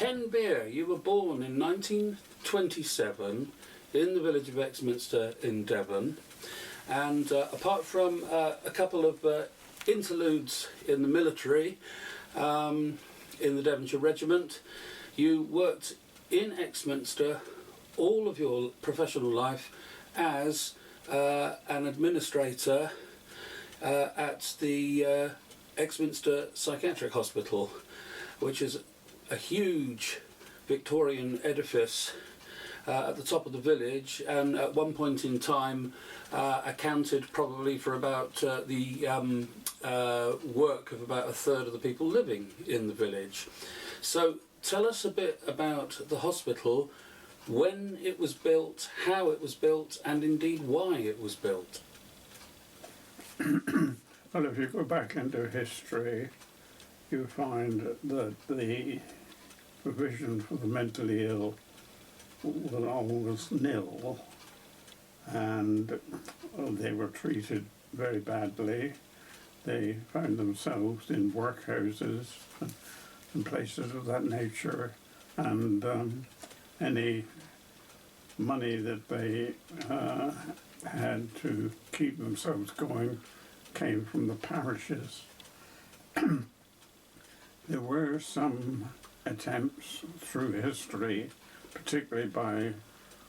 Ken Beer, you were born in 1927 in the village of Exminster in Devon, and apart from a couple of interludes in the military, in the Devonshire Regiment, you worked in Exminster all of your professional life as an administrator at the Exminster Psychiatric Hospital, which is a huge Victorian edifice at the top of the village, and at one point in time accounted probably for about the work of about a third of the people living in the village. So tell us a bit about the hospital, when it was built, how it was built, and indeed why it was built. Well, if you go back into history, you find that the provision for the mentally ill was almost nil, and they were treated very badly. They found themselves in workhouses and places of that nature, and any money that they had to keep themselves going came from the parishes. There were some attempts through history, particularly by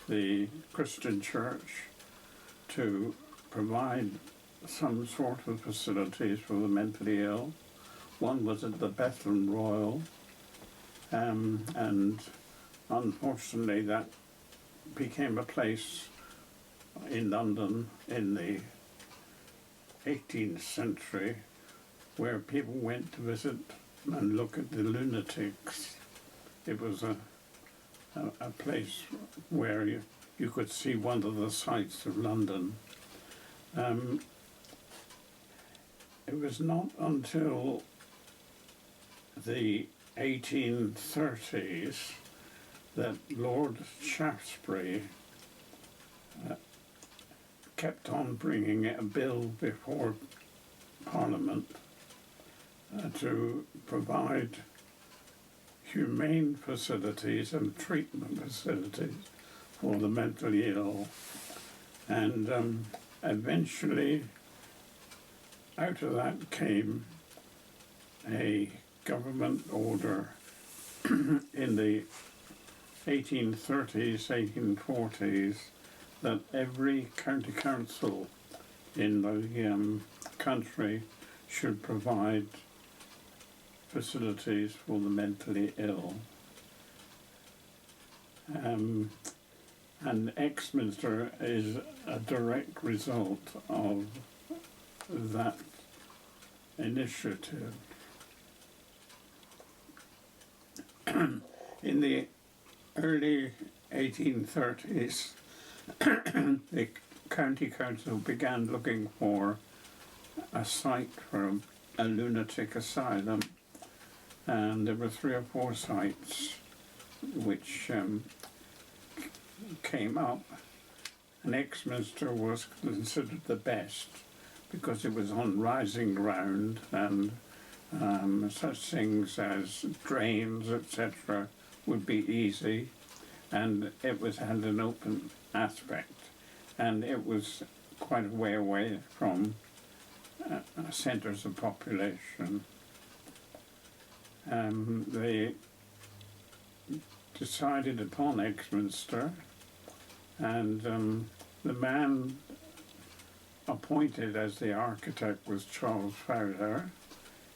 the Christian Church, to provide some sort of facilities for the mentally ill. One was at the Bethlehem Royal, and unfortunately that became a place in London in the 18th century where people went to visit and look at the lunatics. It was a place where you could see one of the sights of London. It was not until the 1830s that Lord Shaftesbury kept on bringing a bill before Parliament to provide humane facilities and treatment facilities for the mentally ill. And eventually, out of that came a government order in the 1830s, 1840s, that every county council in the country should provide facilities for the mentally ill. And Exminster is a direct result of that initiative. In the early 1830s, the county council began looking for a site for a lunatic asylum, and there were 3 or 4 sites which came up, and Exminster was considered the best because it was on rising ground, and such things as drains, etc., would be easy, and it had an open aspect, and it was quite a way away from centres of population. They decided upon Exminster, and the man appointed as the architect was Charles Fowler.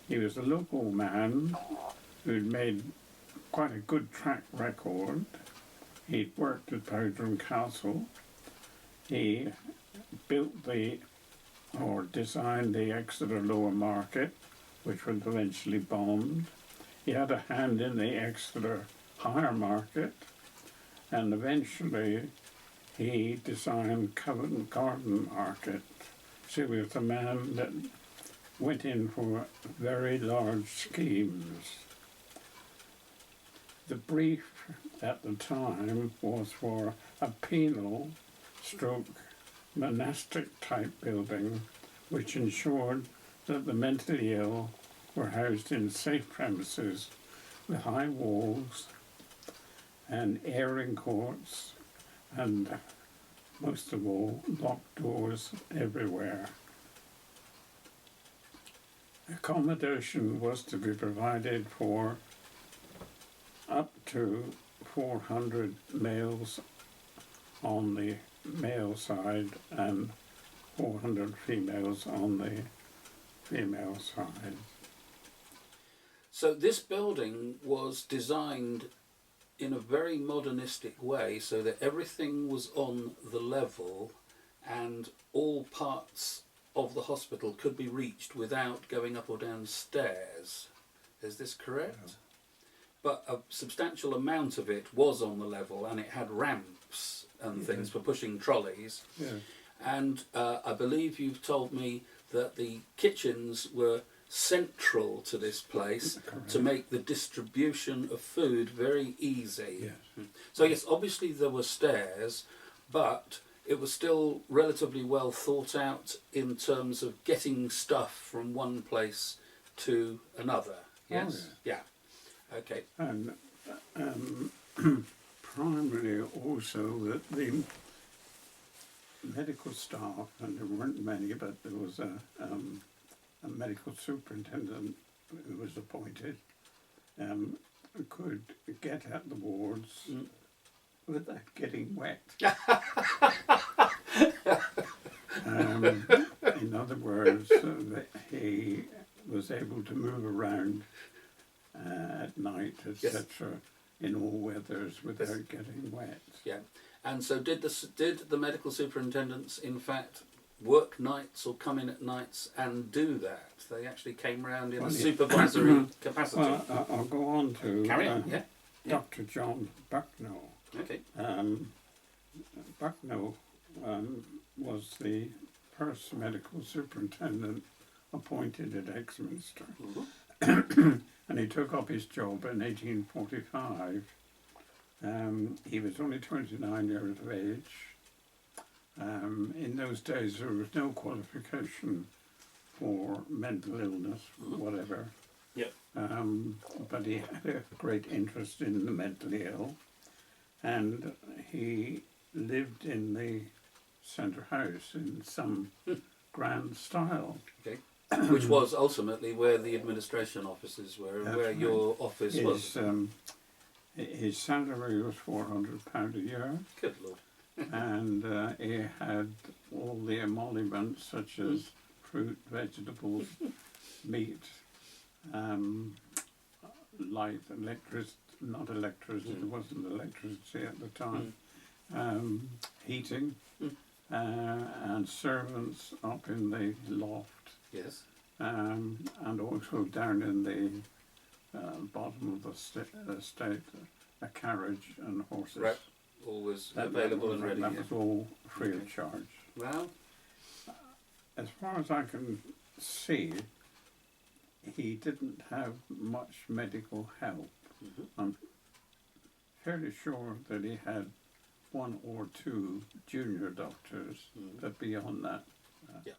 He was a local man who'd made quite a good track record. He'd worked at Powdram Castle. He built or designed the Exeter Lower Market, which was eventually bombed. He had a hand in the Exeter Higher Market, and eventually he designed Covent Garden Market. So he was a man that went in for very large schemes. The brief at the time was for a penal stroke monastic type building which ensured that the mentally ill were housed in safe premises with high walls and airing courts, and most of all, locked doors everywhere. Accommodation was to be provided for up to 400 males on the male side and 400 females on the female side. So this building was designed in a very modernistic way so that everything was on the level and all parts of the hospital could be reached without going up or down stairs. Is this correct? Yeah. But a substantial amount of it was on the level, and it had ramps and things for pushing trolleys. Yeah. And I believe you've told me that the kitchens were central to this place Correct. to make the distribution of food very easy. Yes. So yes, obviously there were stairs, but it was still relatively well thought out in terms of getting stuff from one place to another. Yes? Yeah. Okay. And primarily also that the medical staff, and there weren't many, but there was a medical superintendent who was appointed, could get at the wards without getting wet. In other words, that he was able to move around at night, etc., in all weathers without getting wet. Yeah. And so did the medical superintendents in fact work nights or come in at nights and do that? They actually came round in a supervisory capacity. Well, I'll go on to Carry on, yeah. Dr. John Bucknell. Okay. Bucknell was the first medical superintendent appointed at Exminster. And he took up his job in 1845. He was only 29 years of age. In those days there was no qualification for mental illness, whatever. Yep. But he had a great interest in the mentally ill, and he lived in the centre house in some grand style. Okay. Which was ultimately where the administration offices were, and where your office was. His salary was £400 a year. Good Lord. And he had all the emoluments such as fruit, vegetables, meat, light, not electricity, there wasn't electricity at the time, heating, and servants up in the loft. Yes. And also down in the bottom of the estate, a carriage and horses. Right. Always available and ready. That was all free of charge. Well, as far as I can see, he didn't have much medical help. I'm fairly sure that he had one or two junior doctors, but beyond that, yeah.